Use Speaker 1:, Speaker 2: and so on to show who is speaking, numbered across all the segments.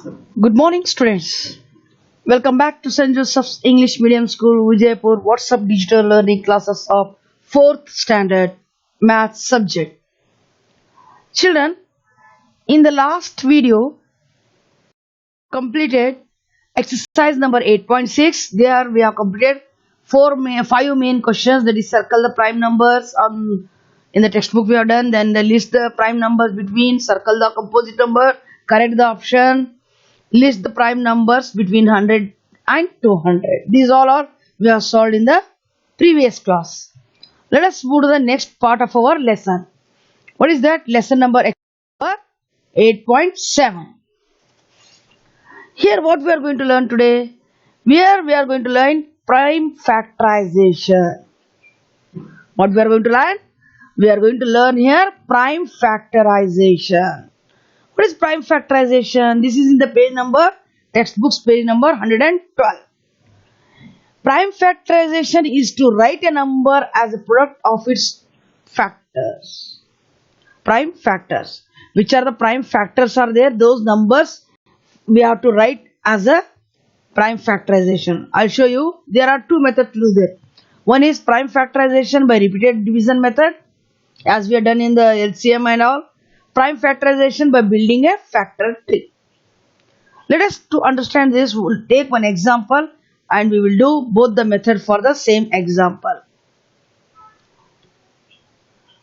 Speaker 1: Good morning, students. Welcome back to St. Joseph's English Medium School, Vijaypur WhatsApp digital learning classes of 4th standard math subject. Children, in the last video, completed exercise number 8.6. There we have completed five main questions. That is, circle the prime numbers. In the textbook we have done. Then list the prime numbers between. Circle the composite number. Correct the option. List the prime numbers between 100 and 200. These all are we have solved in the previous class. Let us move to the next part of our lesson. What is that? Lesson number 8.7. Here what we are going to learn today? Here we are going to learn prime factorization. What we are going to learn? We are going to learn here prime factorization. What is prime factorization? This is in the page number, textbooks page number 112. Prime factorization is to write a number as a product of its factors. Prime factors. Which are the prime factors are there? Those numbers we have to write as a prime factorization. I'll show you. There are two methods to do that. One is prime factorization by repeated division method, as we have done in the LCM and all. Prime factorization by building a factor tree. Let us to understand this, we will take one example and we will do both the method for the same example.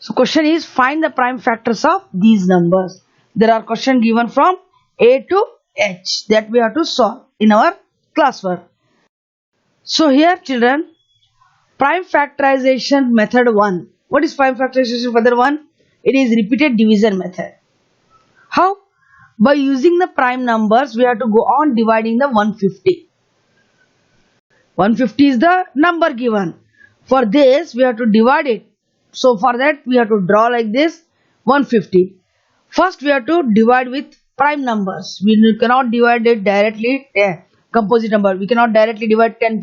Speaker 1: So question is, find the prime factors of these numbers. There are questions given from A to H that we have to solve in our classwork. So here children, prime factorization method 1. What is prime factorization method 1? It is repeated division method. How? By using the prime numbers, we have to go on dividing the 150. 150 is the number given. For this, we have to divide it. So for that, we have to draw like this 150. First, we have to divide with prime numbers. We cannot divide it directly. Composite number. We cannot directly divide 10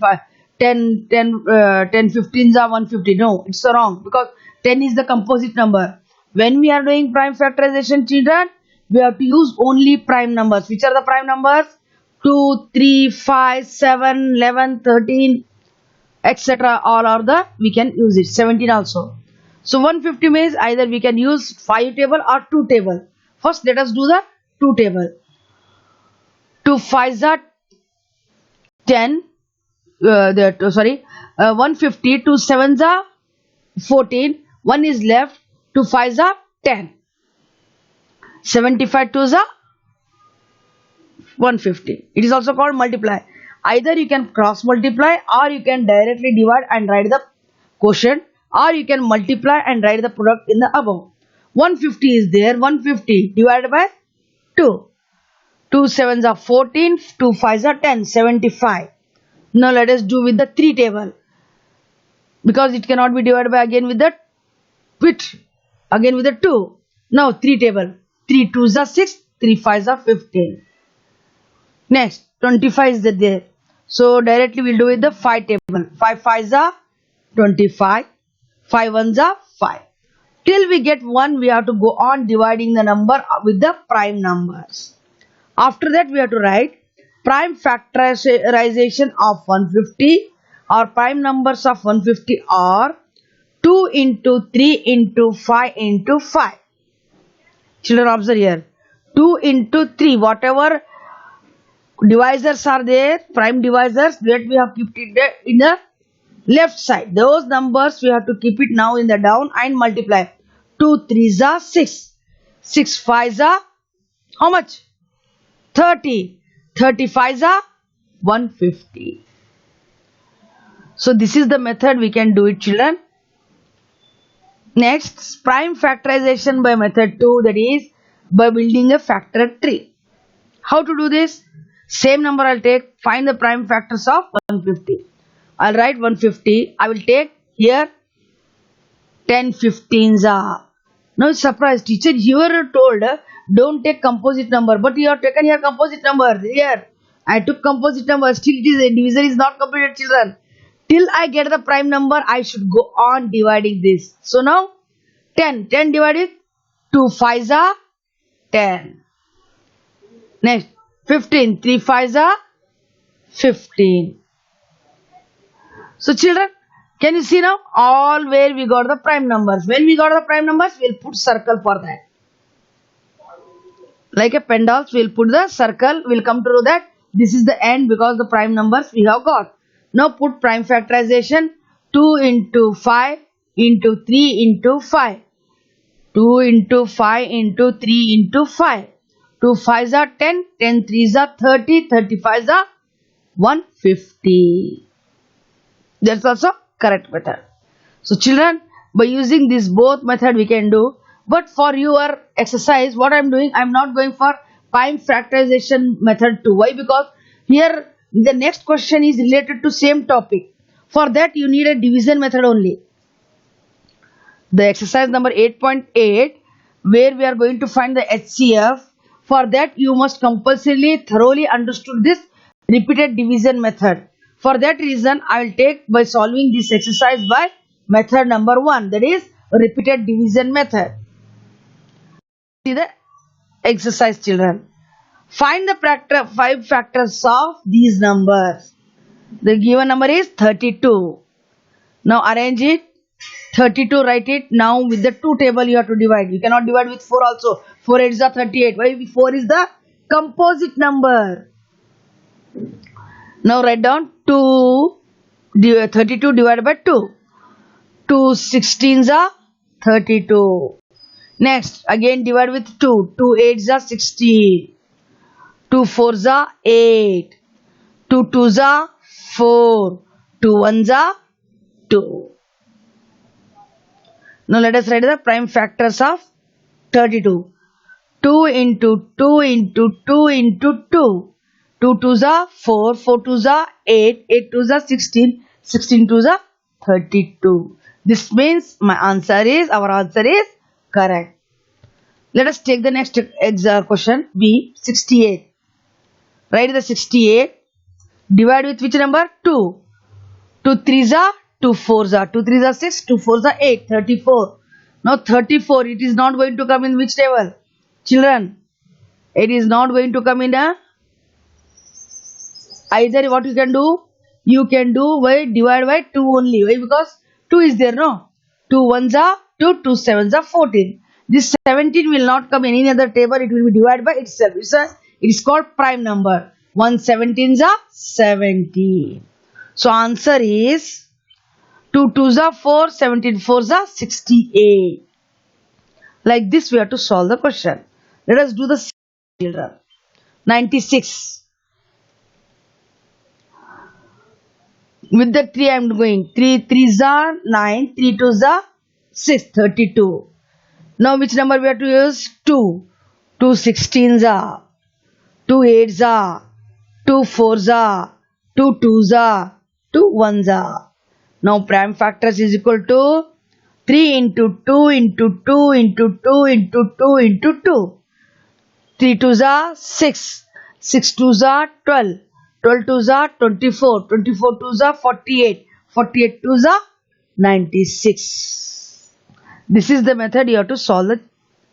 Speaker 1: 15s are 150. No, it's wrong because 10 is the composite number. When we are doing prime factorization, children, we have to use only prime numbers. Which are the prime numbers? 2, 3, 5, 7, 11, 13, etc. All are the, we can use it. 17 also. So 150 means either we can use 5 table or 2 table. First let us do the 2 table. 2 5s are 10. 150. 2 7s are 14. 1 is left. 2 5s are 10. 75 2s are 150. It is also called multiply. Either you can cross multiply or you can directly divide and write the quotient, or you can multiply and write the product in the above. 150 is there. 150 divided by 2. 2 7s are 14. 2 5s are 10. 75. Now let us do with the 3 table. Because it cannot be divided by again with the 2. Now 3 table. 3 2s are 6. 3 5s are 15. Next 25 is there. So directly we'll do with the 5 table. 5 5s are 25. 5 1s are 5. Till we get 1, we have to go on dividing the number with the prime numbers. After that we have to write prime factorization of 150, or prime numbers of 150 are 2 into 3 into 5 into 5. Children observe here. 2 into 3, whatever divisors are there, prime divisors, that we have kept it in the left side. Those numbers we have to keep it now in the down and multiply. 2 3s are 6. 6 5s are how much? 30. 35s are 150. So this is the method we can do it, children. Next, prime factorization by method 2, that is by building a factor tree. How to do this? Same number I'll take. Find the prime factors of 150. I'll write 150. I will take here 10 15s are. Now surprise, teacher, you were told don't take composite number, but you have taken here composite number. Here I took composite number. Still it is a division is not completed, children. Till I get the prime number, I should go on dividing this. So now 10 divided 2 5s are 10. Next 15. 3 5s are 15. So children, can you see now all where we got the prime numbers? When we got the prime numbers, we'll put circle for that. Like a pendulum, we'll put the circle. We'll come to know that this is the end because the prime numbers we have got. Now put prime factorization. 2 into 5 into 3 into 5. 2 into 5 into 3 into 5. 2 5s are 10. 10 3s are 30. 35s are 150. That's also correct method. So children, by using this both method we can do. But for your exercise, what I am doing, I am not going for prime factorization method too. Why? Because here the next question is related to same topic. For that you need a division method only. The exercise number 8.8 where we are going to find the HCF. For that you must compulsorily thoroughly understood this repeated division method. For that reason I will take by solving this exercise by method number 1, that is repeated division method. See the exercise children. Find the 5 factors of these numbers. The given number is 32. Now arrange it. 32, write it. Now with the 2 table you have to divide. You cannot divide with 4 also. 4 8s are 38. Why? 4 is the composite number. Now write down 32 divided by 2. 2 16s are 32. Next, again divide with 2. 2 8s are 16. 2 4s are 8. 2 2s are 4. 2 1s are 2. Now let us write the prime factors of 32. 2 into 2 into 2 into 2. 2 2s are 4. 4 2s are 8. 8 2s are 16. 16 2s are 32. This means our answer is correct. Let us take the next question B, 68. Write the 68. Divide with which number? 2. 2 3s are 2 4s are 2 3s are 6. 2 4s are 8. 34. Now 34, it is not going to come in which table? Children, it is not going to come in a either. What you can do? You can do by divide by 2 only. Why? Because 2 is there, no? 2 1s are 2, 2 7s are 14. This 17 will not come in any other table. It will be divided by itself. It is called prime number. 1 17s are 70. So answer is 2 2s are 4, 17 4s are 68. Like this we have to solve the question. Let us do the children. 96. With the 3 I am going. 3 3s are 9. 3 2s are 6. 32. Now which number we have to use? 2. 2 16s are. 2 8s are. 2 4s are. 2 2s are. 2 1s are. Now prime factors is equal to 3 into 2 into 2 into 2 into 2 into 2. 3 2s are 6. 6 2s are 12. 12 2s are 24. 24 2s are 48. 48 2s are 96. This is the method you have to solve the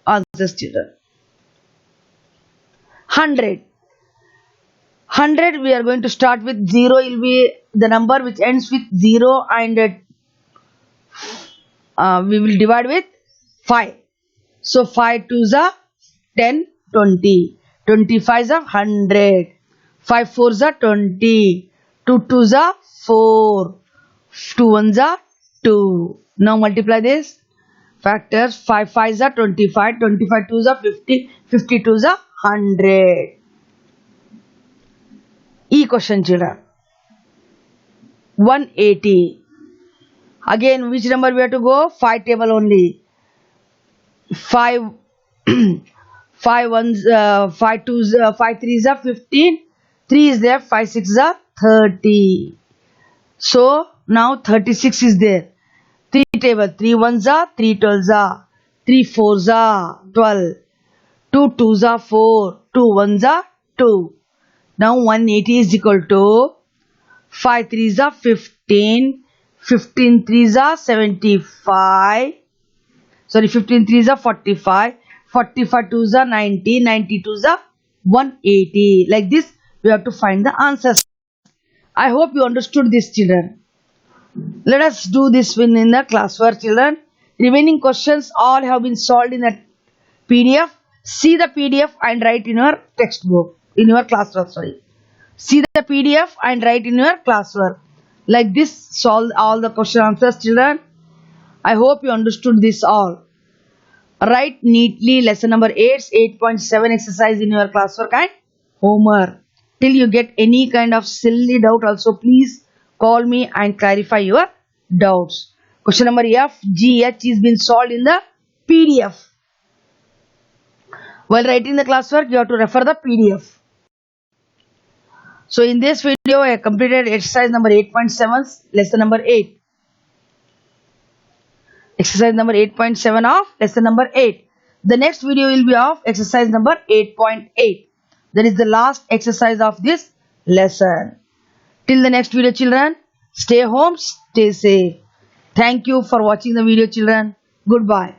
Speaker 1: answers, children. 100. 100 we are going to start with 0 will be the number which ends with 0 and we will divide with 5. So 5 2s are 10, 20. 25s are 100. 5 4s are 20. 2 2s are 4. 2 1s are 2. Now multiply this. Factors 5 5s are 25. 25 2s are 50. 50 2s are 100. E question, children. 180. Again, which number we have to go? 5 table only. 5 5 1s 5 2s 5 3s are 15. 3 is there. 5 6s are 30. So now 36 is there. 3 table. 3 1s are 3 12s are 3 4s are 12. 2 2s are 4. 2 1s are 2. Now 180 is equal to 5 3s are 15. 15 3s are 75. Sorry, 15 3s are 45. 45 2s are 90. 90 2s are 180. Like this, we have to find the answers. I hope you understood this, children. Let us do this one in the classwork, children. Remaining questions all have been solved in the PDF. See the PDF and write in your textbook, in your classwork, sorry. See the PDF and write in your classwork. Like this, solve all the question answers, children. I hope you understood this all. Write neatly lesson number 8.7 exercise in your classwork and homework. Till you get any kind of silly doubt also, please call me and clarify your doubts. Question number F, G, H is been solved in the PDF. While writing the classwork, you have to refer the PDF. So in this video, I completed exercise number 8.7, lesson number 8. Exercise number 8.7 of lesson number 8. The next video will be of exercise number 8.8. That is the last exercise of this lesson. Till the next video, children, stay home, stay safe. Thank you for watching the video, children. Goodbye.